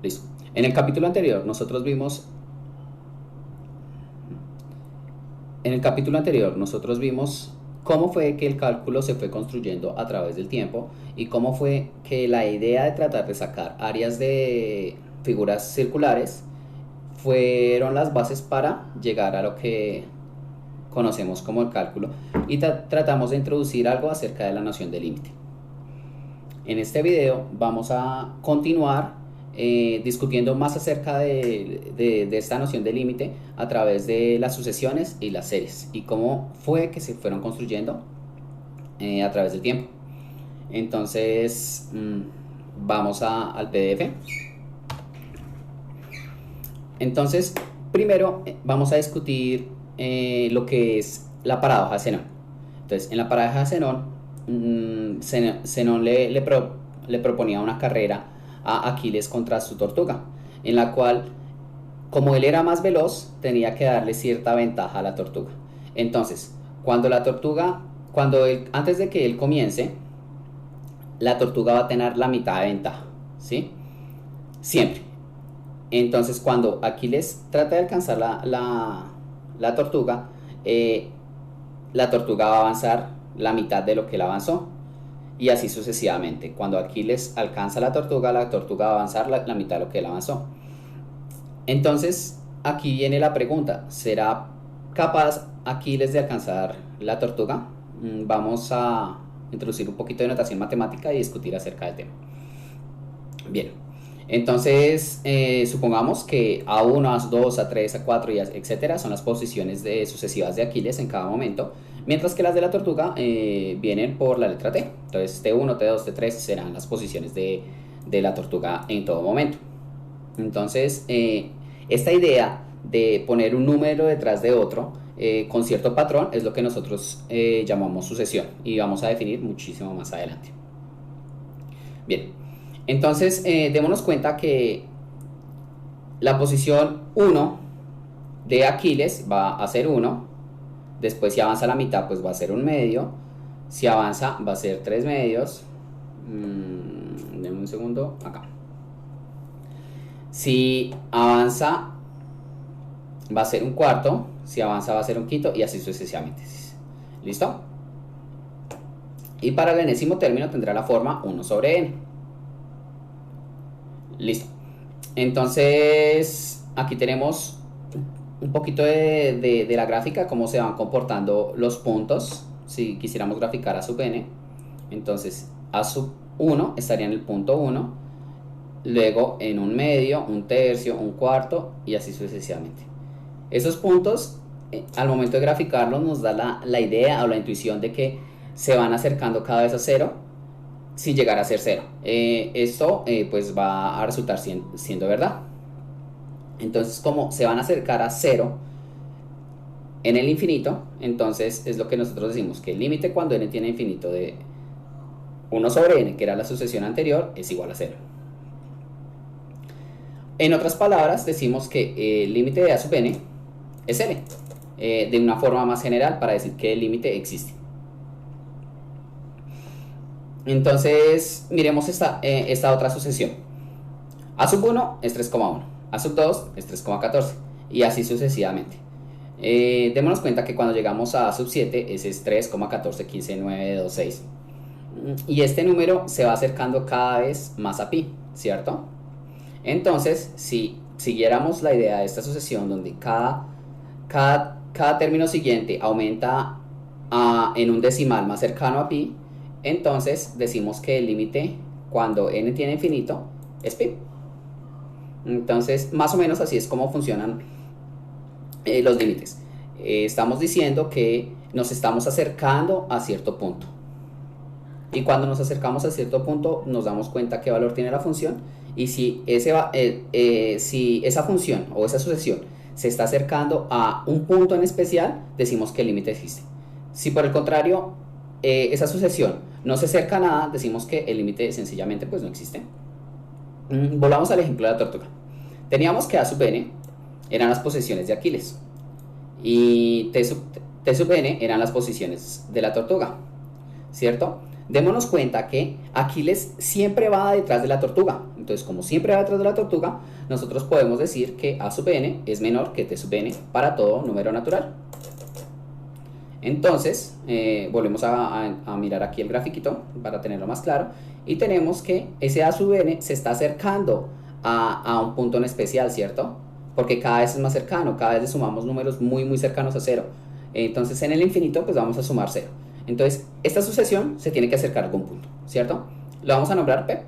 Listo. En el capítulo anterior nosotros vimos, cómo fue que el cálculo se fue construyendo a través del tiempo y cómo fue que la idea de tratar de sacar áreas de figuras circulares fueron las bases para llegar a lo que conocemos como el cálculo y tratamos de introducir algo acerca de la noción de límite. En este video vamos a continuar discutiendo más acerca de esta noción de límite a través de las sucesiones y las series y cómo fue que se fueron construyendo a través del tiempo. Entonces, vamos al PDF. Entonces, primero vamos a discutir lo que es la paradoja de Zenón. Entonces, en la paradoja de Zenón, Zenón le proponía una carrera a Aquiles contra su tortuga, en la cual, como él era más veloz, tenía que darle cierta ventaja a la tortuga. Entonces, antes de que él comience, la tortuga va a tener la mitad de ventaja, ¿sí? Siempre. Entonces, cuando Aquiles trata de alcanzar la tortuga, la tortuga va a avanzar la mitad de lo que él avanzó. Y así sucesivamente. Cuando Aquiles alcanza la tortuga va a avanzar la mitad de lo que él avanzó. Entonces, aquí viene la pregunta: ¿será capaz Aquiles de alcanzar la tortuga? Vamos a introducir un poquito de notación matemática y discutir acerca del tema. Bien, entonces supongamos que A1, A2, A3, A4, y etcétera son las posiciones sucesivas de Aquiles en cada momento, mientras que las de la tortuga vienen por la letra T. Entonces T1, T2, T3 serán las posiciones de la tortuga en todo momento. Entonces, esta idea de poner un número detrás de otro con cierto patrón es lo que nosotros llamamos sucesión, y vamos a definir muchísimo más adelante. Bien, entonces démonos cuenta que la posición 1 de Aquiles va a ser 1, después si avanza la mitad pues va a ser 1 medio, si avanza va a ser 3 medios, denme un segundo, acá. Si avanza va a ser 1/4, si avanza va a ser 1/5 y así sucesivamente. ¿Listo? Y para el enésimo término tendrá la forma 1 sobre n. Listo. Entonces, aquí tenemos un poquito de la gráfica, cómo se van comportando los puntos. Si quisiéramos graficar a sub n, entonces a sub 1 estaría en el punto 1, luego en 1 medio, 1 tercio, 1 cuarto y así sucesivamente. Esos puntos, al momento de graficarlos, nos da la idea o la intuición de que se van acercando cada vez a 0 sin llegar a ser 0. Esto pues va a resultar siendo verdad. Entonces, como se van a acercar a 0 en el infinito, entonces es lo que nosotros decimos que el límite cuando n tiene infinito de 1 sobre n, que era la sucesión anterior, es igual a 0. En otras palabras, decimos que el límite de a sub n es l, de una forma más general para decir que el límite existe. Entonces, miremos esta otra sucesión. A sub 1 es 3,1, a sub 2 es 3,14 y así sucesivamente. Démonos cuenta que cuando llegamos a sub 7, ese es 3,14, 15, 9, 2, 6. Y este número se va acercando cada vez más a pi, ¿cierto? Entonces, si siguiéramos la idea de esta sucesión donde cada término siguiente aumenta en un decimal más cercano a pi, entonces decimos que el límite cuando n tiene infinito es pi. Entonces, más o menos así es como funcionan los límites. Estamos diciendo que nos estamos acercando a cierto punto. Y cuando nos acercamos a cierto punto, nos damos cuenta qué valor tiene la función. Y si esa función o esa sucesión se está acercando a un punto en especial, decimos que el límite existe. Si por el contrario, esa sucesión no se acerca a nada, decimos que el límite sencillamente pues no existe. Volvamos al ejemplo de la tortuga. Teníamos que a sub n eran las posiciones de Aquiles y t sub n eran las posiciones de la tortuga, ¿cierto? Démonos cuenta que Aquiles siempre va detrás de la tortuga. Entonces, como siempre va detrás de la tortuga, nosotros podemos decir que a sub n es menor que t sub n para todo número natural. Entonces, volvemos a mirar aquí el grafiquito para tenerlo más claro. Y tenemos que ese a sub n se está acercando a un punto en especial, ¿cierto? Porque cada vez es más cercano, cada vez le sumamos números muy cercanos a cero. Entonces, en el infinito, pues vamos a sumar cero. Entonces, esta sucesión se tiene que acercar a algún punto, ¿cierto? Lo vamos a nombrar P.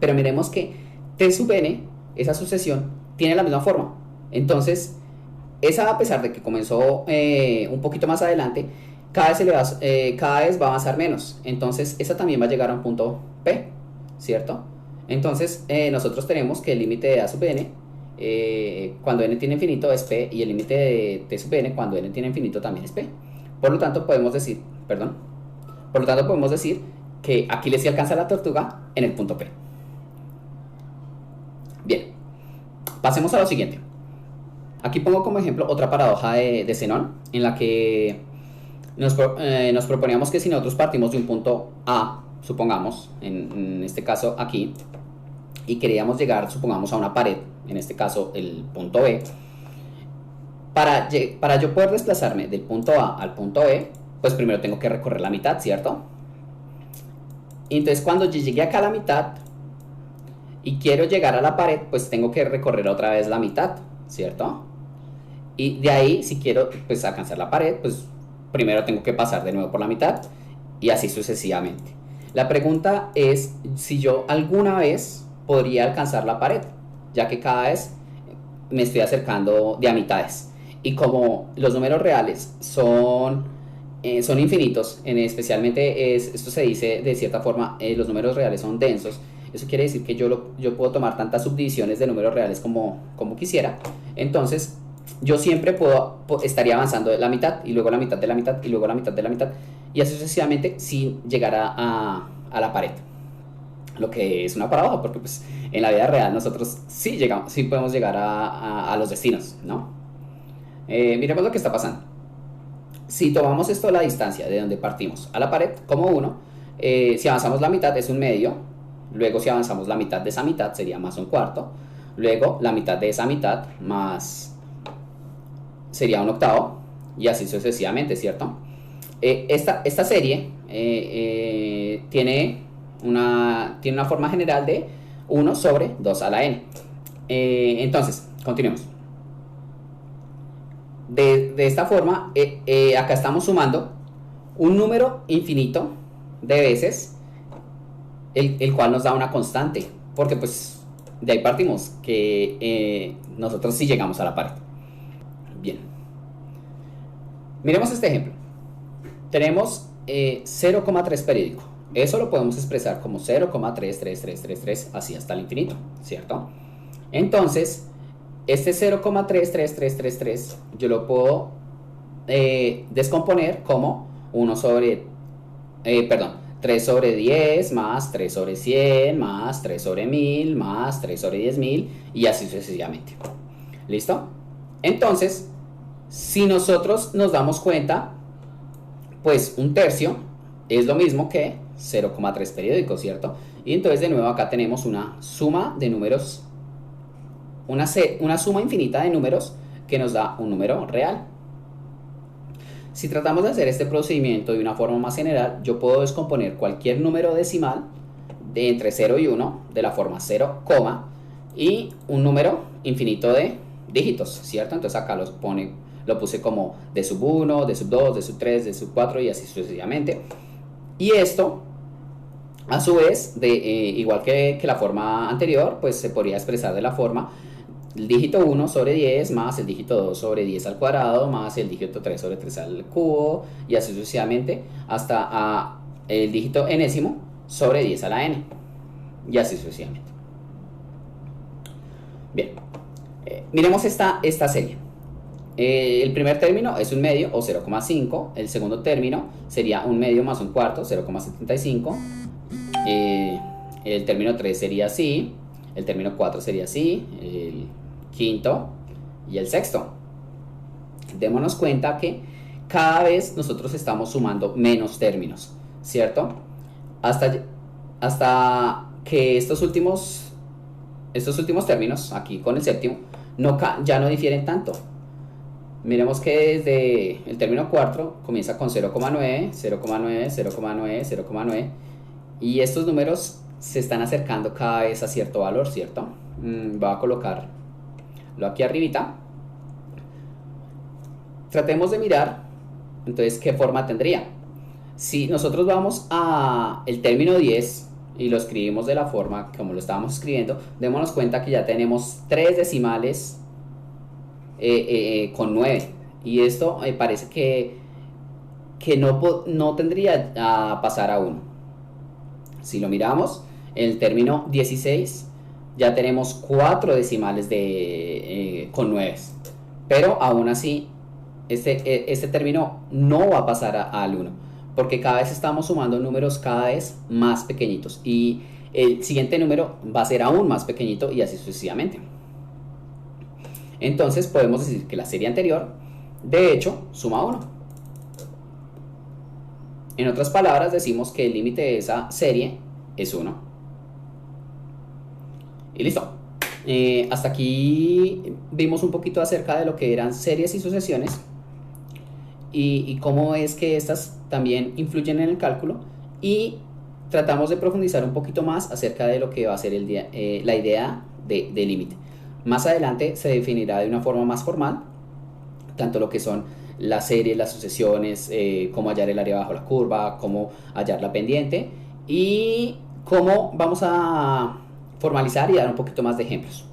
Pero miremos que T sub n, esa sucesión, tiene la misma forma. Entonces, esa, a pesar de que comenzó un poquito más adelante, cada vez va a avanzar menos. Entonces, esa también va a llegar a un punto P, ¿cierto? Entonces, nosotros tenemos que el límite de A sub n, cuando n tiene infinito, es P, y el límite de T sub n, cuando n tiene infinito, también es P. Por lo tanto, podemos decir que Aquiles sí alcanza la tortuga en el punto P. Bien, pasemos a lo siguiente. Aquí pongo como ejemplo otra paradoja de Zenón, en la que nos proponíamos que si nosotros partimos de un punto A, supongamos, en este caso aquí, y queríamos llegar, supongamos, a una pared, en este caso el punto B, para yo poder desplazarme del punto A al punto E, pues primero tengo que recorrer la mitad, ¿cierto? Y entonces cuando yo llegué acá a la mitad y quiero llegar a la pared, pues tengo que recorrer otra vez la mitad, ¿cierto? Y de ahí, si quiero pues alcanzar la pared, pues primero tengo que pasar de nuevo por la mitad y así sucesivamente. La pregunta es si yo alguna vez podría alcanzar la pared, ya que cada vez me estoy acercando de a mitades. Y como los números reales son infinitos, especialmente esto se dice de cierta forma, los números reales son densos. Eso quiere decir que yo puedo tomar tantas subdivisiones de números reales como quisiera. Entonces, yo siempre estaría avanzando de la mitad, y luego la mitad de la mitad, y luego la mitad de la mitad, y así sucesivamente sin llegar a la pared. Lo que es una paradoja, porque pues en la vida real nosotros sí podemos llegar a los destinos, ¿no? Miremos lo que está pasando. Si tomamos esto la distancia de donde partimos a la pared como 1, si avanzamos la mitad es un medio, luego si avanzamos la mitad de esa mitad sería más un cuarto, luego la mitad de esa mitad más sería un octavo, y así sucesivamente, ¿cierto? Esta serie tiene una forma general de 1 sobre 2 a la n. Entonces, continuemos. De esta forma, acá estamos sumando un número infinito de veces, el cual nos da una constante, porque pues de ahí partimos que nosotros sí llegamos a la pared. Bien, miremos este ejemplo. Tenemos 0,3 periódico. Eso lo podemos expresar como 0,33333 así hasta el infinito, ¿cierto? Entonces, este 0,33333 yo lo puedo descomponer como 3 sobre 10 más 3 sobre 100 más 3 sobre 1000 más 3 sobre 10.000 y así sucesivamente. ¿Listo? Entonces, si nosotros nos damos cuenta, pues un tercio es lo mismo que 0,3 periódicos, ¿cierto? Y entonces de nuevo acá tenemos una suma de números, una suma infinita de números que nos da un número real. Si tratamos de hacer este procedimiento de una forma más general, yo puedo descomponer cualquier número decimal de entre 0 y 1 de la forma 0, y un número infinito de dígitos, ¿cierto? Entonces acá lo puse como d sub 1, d sub 2, d sub 3, d sub 4 y así sucesivamente. Y esto, a su vez, igual que la forma anterior, pues se podría expresar de la forma el dígito 1 sobre 10 más el dígito 2 sobre 10 al cuadrado más el dígito 3 sobre 3 al cubo y así sucesivamente hasta el dígito enésimo sobre 10 a la n y así sucesivamente. Bien, miremos esta serie. El primer término es un medio o 0,5, el segundo término sería un medio más un cuarto, 0,75, el término 3 sería así, el término 4 sería así, el quinto y el sexto. Démonos cuenta que cada vez nosotros estamos sumando menos términos, ¿cierto? hasta, hasta que estos últimos términos, aquí con el séptimo, ya no difieren tanto. Miremos que desde el término 4 comienza con 0,9, 0,9, 0,9, 0,9 y estos números se están acercando cada vez a cierto valor, ¿cierto? Voy a colocarlo aquí arribita. Tratemos de mirar entonces qué forma tendría. Si nosotros vamos a el término 10 y lo escribimos de la forma como lo estábamos escribiendo, démonos cuenta que ya tenemos 3 decimales con 9 y esto parece que no tendría a pasar a 1. Si lo miramos, en el término 16 ya tenemos 4 decimales con 9, pero aún así este término no va a pasar al 1, porque cada vez estamos sumando números cada vez más pequeñitos y el siguiente número va a ser aún más pequeñito y así sucesivamente. Entonces podemos decir que la serie anterior, de hecho, suma 1. En otras palabras, decimos que el límite de esa serie es 1. Y listo. Hasta aquí vimos un poquito acerca de lo que eran series y sucesiones y cómo es que estas también influyen en el cálculo, y tratamos de profundizar un poquito más acerca de lo que va a ser la idea de límite. Más adelante se definirá de una forma más formal tanto lo que son las series, las sucesiones, cómo hallar el área bajo la curva, cómo hallar la pendiente y cómo vamos a formalizar y dar un poquito más de ejemplos.